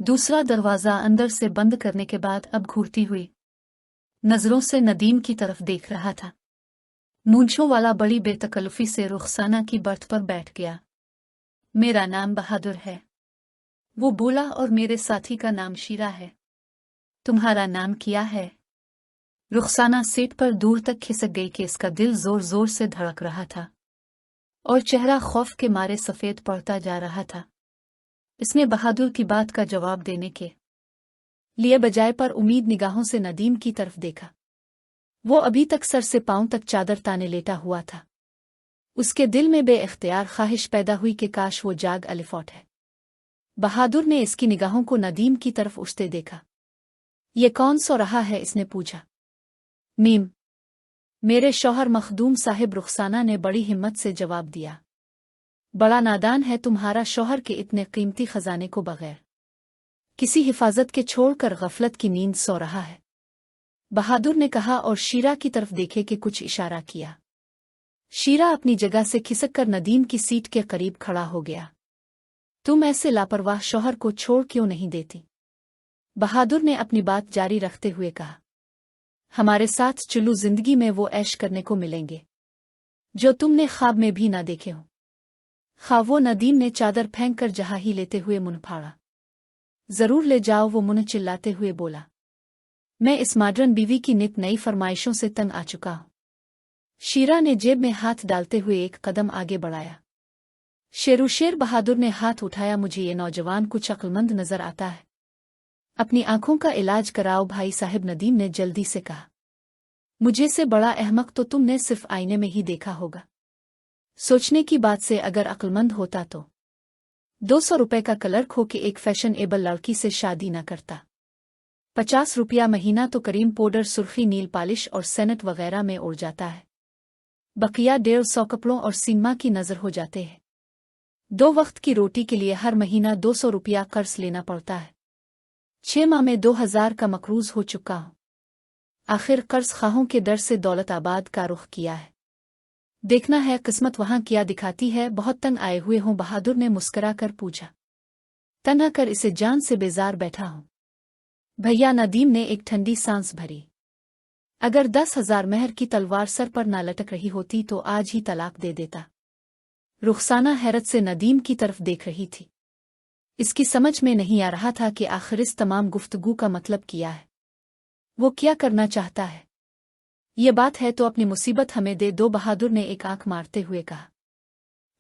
दूसरा दरवाज़ा अंदर से बंद करने के बाद अब घूरती हुई नज़रों से नदीम की तरफ देख रहा था। मूंछों वाला बड़ी बेतकल्लुफ़ी से रुखसाना की बर्थ पर बैठ गया। मेरा नाम बहादुर है, वो बोला, और मेरे साथी का नाम शीरा है। तुम्हारा नाम क्या है? रुखसाना सीट पर दूर तक खिसक गई कि इसका दिल जोर जोर से धड़क रहा था और चेहरा खौफ के मारे सफ़ेद पड़ता जा रहा था। इसने बहादुर की बात का जवाब देने के लिए बजाय पर उम्मीद निगाहों से नदीम की तरफ देखा। वो अभी तक सर से पांव तक चादर ताने लेटा हुआ था। उसके दिल में बेइख्तियार ख्वाहिश पैदा हुई कि काश वो जाग अलिफॉट है। बहादुर ने इसकी निगाहों को नदीम की तरफ उठते देखा। ये कौन सो रहा है? इसने पूछा। मीम, मेरे शौहर मखदूम साहिब, रुखसाना ने बड़ी हिम्मत से जवाब दिया। बड़ा नादान है तुम्हारा शौहर के इतने कीमती खजाने को बगैर किसी हिफाजत के छोड़कर गफलत की नींद सो रहा है। बहादुर ने कहा और शीरा की तरफ देखे कि कुछ इशारा किया। शीरा अपनी जगह से खिसक कर नदीम की सीट के करीब खड़ा हो गया। तुम ऐसे लापरवाह शौहर को छोड़ क्यों नहीं देती? बहादुर ने अपनी बात जारी रखते हुए कहा। हमारे साथ चलू, जिंदगी में वो ऐश करने को मिलेंगे जो तुमने ख्वाब में भी ना देखे हो। खावो, नदीम ने चादर फेंक कर जहा ही लेते हुए मुंह फाड़ा। जरूर ले जाओ, वो मुंह चिल्लाते हुए बोला। मैं इस मॉडर्न बीवी की नित नई फरमाइशों से तंग आ चुका हूं। शीरा ने जेब में हाथ डालते हुए एक कदम आगे बढ़ाया। शेर बहादुर ने हाथ उठाया। मुझे ये नौजवान कुछ अक्लमंद नजर आता है। अपनी आंखों का इलाज कराओ भाई साहब, नदीम ने जल्दी से कहा। मुझे से बड़ा अहमक तो तुमने सिर्फ आईने में ही देखा होगा। सोचने की बात से अगर अक्लमंद होता तो 200 रुपए का क्लर्क हो के एक फैशनेबल लड़की से शादी न करता। 50 रुपया महीना तो करीम पाउडर, सुर्खी, नील पॉलिश और सेनेट वगैरह में उड़ जाता है। बकिया 150 कपड़ों और सिनेमा की नजर हो जाते हैं। 2 वक्त की रोटी के लिए हर महीना 200 रुपया कर्ज लेना पड़ता है। 6 माह में 2000 का मकरूज हो चुका हूं। आखिर कर्ज खाहों के डर से दौलताबाद का रुख किया है। देखना है किस्मत वहां क्या दिखाती है। बहुत तंग आए हुए हों? बहादुर ने मुस्कुरा कर पूछा। तन्हा कर इसे जान से बेजार बैठा हूं भैया, नदीम ने एक ठंडी सांस भरी। अगर 10,000 मेहर की तलवार सर पर ना लटक रही होती तो आज ही तलाक दे देता। रुखसाना हैरत से नदीम की तरफ देख रही थी। इसकी समझ में नहीं आ रहा था कि आखिर इस तमाम गुफ्तगू का मतलब क्या है। वो क्या करना चाहता है? ये बात है तो अपनी मुसीबत हमें दे दो, बहादुर ने एक आंख मारते हुए कहा।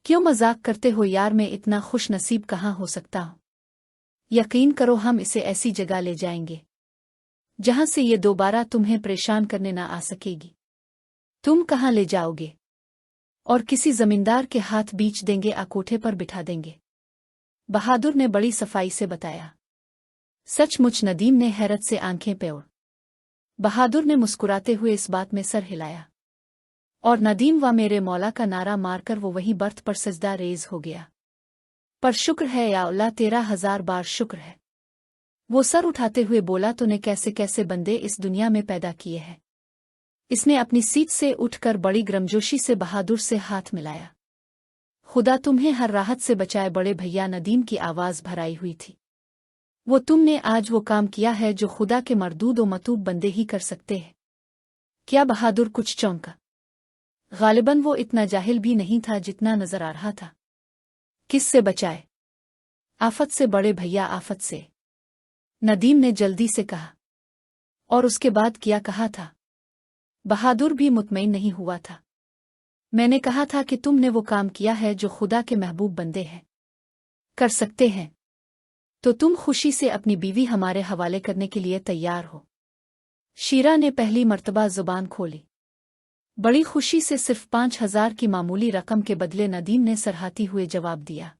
क्यों मजाक करते हो यार, मैं इतना खुश नसीब कहाँ हो सकता हूं। यकीन करो, हम इसे ऐसी जगह ले जाएंगे जहां से ये दोबारा तुम्हें परेशान करने ना आ सकेगी। तुम कहाँ ले जाओगे? और किसी जमींदार के हाथ बीच देंगे, कोठे पर बिठा देंगे, बहादुर ने बड़ी सफाई से बताया। सचमुच? नदीम ने हैरत से आंखें पेड़। बहादुर ने मुस्कुराते हुए इस बात में सर हिलाया और नदीम व मेरे मौला का नारा मारकर वो वहीं बर्थ पर सजदा रेज हो गया। पर शुक्र है या अल्लाह, तेरा 1000 बार शुक्र है। वो सर उठाते हुए बोला, तूने कैसे कैसे बंदे इस दुनिया में पैदा किए हैं। इसने अपनी सीट से उठकर बड़ी गर्मजोशी से बहादुर से हाथ मिलाया। खुदा तुम्हें हर राहत से बचाए बड़े भैया, नदीम की आवाज भराई हुई थी। वो तुमने आज वो काम किया है जो खुदा के मरदूद व मतूब बंदे ही कर सकते हैं। क्या? बहादुर कुछ चौंका। गालिबन वो इतना जाहिल भी नहीं था जितना नजर आ रहा था। किस से बचाए? आफत से बड़े भैया, आफत से, नदीम ने जल्दी से कहा। और उसके बाद क्या कहा था? बहादुर भी मुतमईन नहीं हुआ था। मैंने कहा था कि तुमने वो काम किया है जो खुदा के महबूब बंदे हैं कर सकते हैं, तो तुम खुशी से अपनी बीवी हमारे हवाले करने के लिए तैयार हो। शीरा ने पहली मर्तबा जुबान खोली। बड़ी खुशी से सिर्फ 5,000 की मामूली रकम के बदले नदीम ने सरहाती हुए जवाब दिया।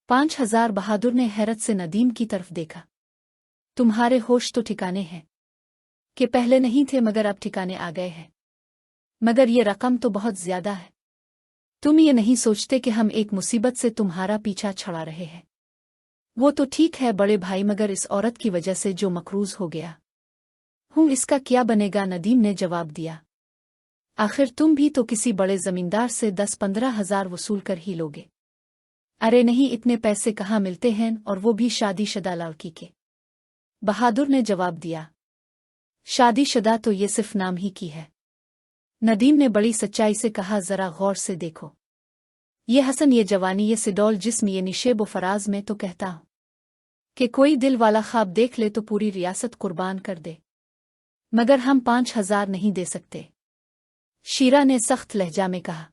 5,000? बहादुर ने हैरत से नदीम की तरफ देखा। तुम्हारे होश तो ठिकाने हैं कि पहले नहीं थे मगर अब ठिकाने आ गए हैं। मगर ये रकम तो बहुत ज्यादा है। तुम ये नहीं सोचते कि हम एक मुसीबत से तुम्हारा पीछा छड़ा रहे हैं? वो तो ठीक है बड़े भाई, मगर इस औरत की वजह से जो मकरूज हो गया हूं, इसका क्या बनेगा? नदीम ने जवाब दिया। आखिर तुम भी तो किसी बड़े जमींदार से 10-15 हजार वसूल कर ही लोगे। अरे नहीं, इतने पैसे कहाँ मिलते हैं, और वो भी शादीशुदा लड़की के। बहादुर ने जवाब दिया, शादीशुदा तो ये सिर्फ नाम ही की है। नदीम ने बड़ी सच्चाई से कहा, जरा गौर से देखो, ये हसन, ये जवानी, ये सिडौल जिस्म, ये निशेब व फराज, में तो कहता हूं कि कोई दिल वाला ख्वाब देख ले तो पूरी रियासत कुर्बान कर दे, मगर हम 5,000 नहीं दे सकते। शीरा ने सख्त लहजा में कहा,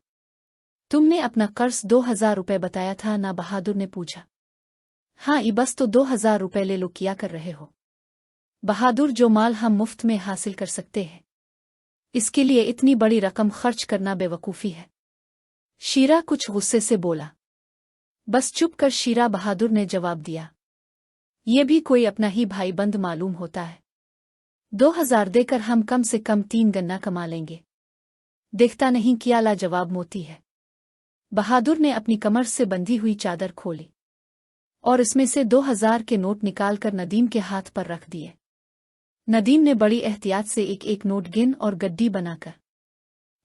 तुमने अपना कर्ज 2,000 रुपये बताया था ना? बहादुर ने पूछा। हाँ, ई बस तो 2,000 रुपये ले लो, किया कर रहे हो? बहादुर, जो माल हम मुफ्त में हासिल कर सकते हैं, इसके लिए इतनी बड़ी रकम खर्च करना बेवकूफ़ी है। शीरा कुछ गुस्से से बोला। बस चुप कर शीरा, बहादुर ने जवाब दिया। ये भी कोई अपना ही भाईबंद मालूम होता है। 2,000 देकर हम कम से कम 3 गन्ना कमा लेंगे। देखता नहीं क्या लाजवाब मोती है। बहादुर ने अपनी कमर से बंधी हुई चादर खोली और इसमें से 2,000 के नोट निकालकर नदीम के हाथ पर रख दिए। नदीम ने बड़ी एहतियात से एक एक नोट गिन और गड्डी बनाकर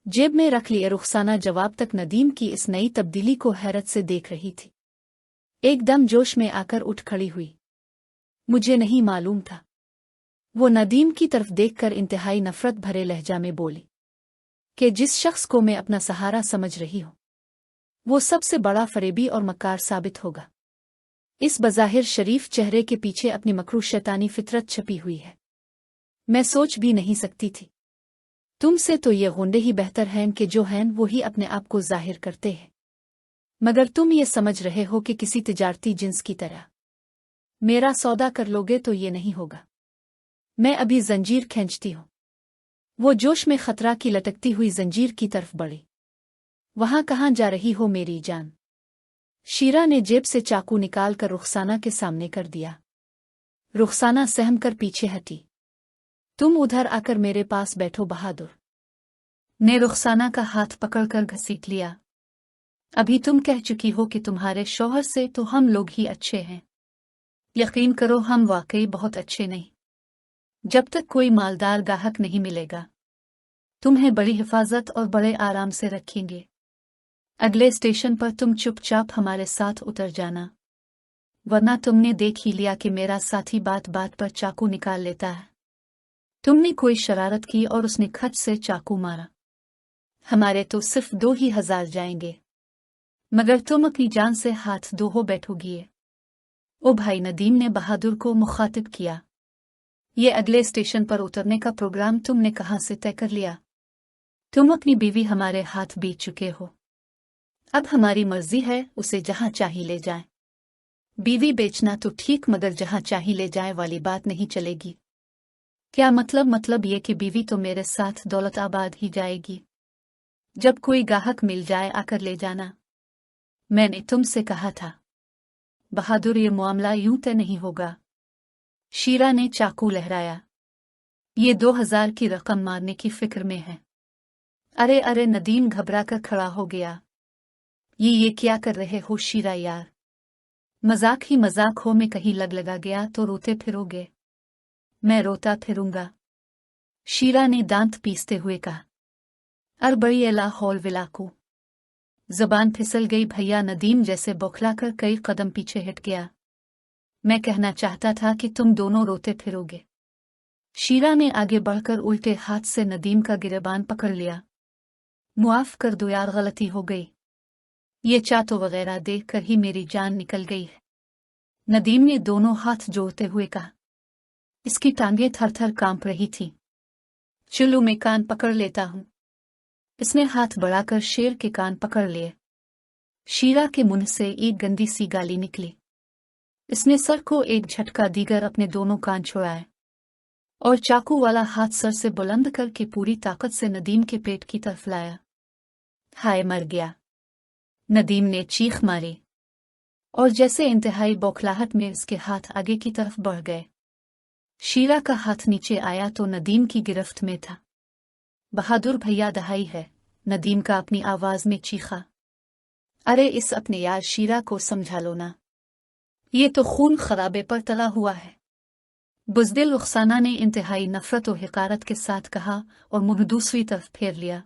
जेब में रख लिए। रुखसाना जवाब तक नदीम की इस नई तब्दीली को हैरत से देख रही थी। एकदम जोश में आकर उठ खड़ी हुई। मुझे नहीं मालूम था, वो नदीम की तरफ देखकर इंतहाई नफरत भरे लहजा में बोली, कि जिस शख्स को मैं अपना सहारा समझ रही हूं वो सबसे बड़ा फरेबी और मक्कार साबित होगा। इस बज़ाहिर शरीफ चेहरे के पीछे अपनी मकरू शैतानी फितरत छपी हुई है। मैं सोच भी नहीं सकती थी। तुमसे तो ये गुंडे ही बेहतर हैं कि जो हैं वो ही अपने आप को जाहिर करते हैं, मगर तुम ये समझ रहे हो कि किसी तिजारती जिन्स की तरह मेरा सौदा कर लोगे तो ये नहीं होगा। मैं अभी जंजीर खींचती हूं। वो जोश में खतरा की लटकती हुई जंजीर की तरफ बढ़ी। वहां कहाँ जा रही हो मेरी जान? शीरा ने जेब से चाकू निकालकर रुखसाना के सामने कर दिया। रुखसाना सहम कर पीछे हटी। तुम उधर आकर मेरे पास बैठो। बहादुर ने रुखसाना का हाथ पकड़कर घसीट लिया। अभी तुम कह चुकी हो कि तुम्हारे शौहर से तो हम लोग ही अच्छे हैं। यकीन करो, हम वाकई बहुत अच्छे नहीं। जब तक कोई मालदार गाहक नहीं मिलेगा तुम्हें बड़ी हिफाजत और बड़े आराम से रखेंगे। अगले स्टेशन पर तुम चुपचाप हमारे साथ उतर जाना, वरना तुमने देख ही लिया कि मेरा साथी बात बात पर चाकू निकाल लेता है। तुमने कोई शरारत की और उसने खच से चाकू मारा। हमारे तो सिर्फ 2,000 जाएंगे, मगर तुम अपनी जान से हाथ धो हो बैठोगी। ओ भाई, नदीम ने बहादुर को मुखातिब किया, ये अगले स्टेशन पर उतरने का प्रोग्राम तुमने कहाँ से तय कर लिया? तुम अपनी बीवी हमारे हाथ बेच चुके हो। अब हमारी मर्जी है उसे जहां चाहे ले जाए। बीवी बेचना तो ठीक, मगर जहां चाहे ले जाए वाली बात नहीं चलेगी। क्या मतलब? मतलब ये कि बीवी तो मेरे साथ दौलताबाद ही जाएगी। जब कोई गाहक मिल जाए आकर ले जाना। मैंने तुमसे कहा था बहादुर, ये मामला यूं तय नहीं होगा। शीरा ने चाकू लहराया। ये 2,000 की रकम मारने की फिक्र में है। अरे अरे, नदीम घबरा कर खड़ा हो गया। ये क्या कर रहे हो शीरा यार? मजाक ही मजाक हो में कहीं लगा गया तो रोते फिरोगे। मैं रोता फिरूंगा, शीरा ने दांत पीसते हुए कहा। अरबड़ी अला हौल विलाकू। जबान फिसल गई भैया। नदीम जैसे बौखलाकर कई कदम पीछे हट गया। मैं कहना चाहता था कि तुम दोनों रोते फिरोगे। शीरा ने आगे बढ़कर उल्टे हाथ से नदीम का गिरेबान पकड़ लिया। मुआफ कर दो यार, गलती हो गई। ये चाटो वगैरह देखकर ही मेरी जान निकल गई है। नदीम ने दोनों हाथ जोड़ते हुए कहा। इसकी टांगें थर थर कांप रही थीं। चलो मैं कान पकड़ लेता हूं। इसने हाथ बढ़ाकर शेर के कान पकड़ लिए। शीरा के मुंह से एक गंदी सी गाली निकली। इसने सर को एक झटका दीगर अपने दोनों कान छुड़ाए और चाकू वाला हाथ सर से बुलंद करके पूरी ताकत से नदीम के पेट की तरफ लाया। हाय, मर गया। नदीम ने चीख मारी और जैसे इंतहाई बौखलाहट में इसके हाथ आगे की तरफ बढ़ गए। शीरा का हाथ नीचे आया तो नदीम की गिरफ्त में था। बहादुर भैया, दहाई है, नदीम का अपनी आवाज में चीखा। अरे इस अपने यार शीरा को समझा लो ना, ये तो खून खराबे पर तला हुआ है। बुज़दिल रुखसाना ने इंतहाई नफरत और हिकारत के साथ कहा और मुंह दूसरी तरफ फेर लिया।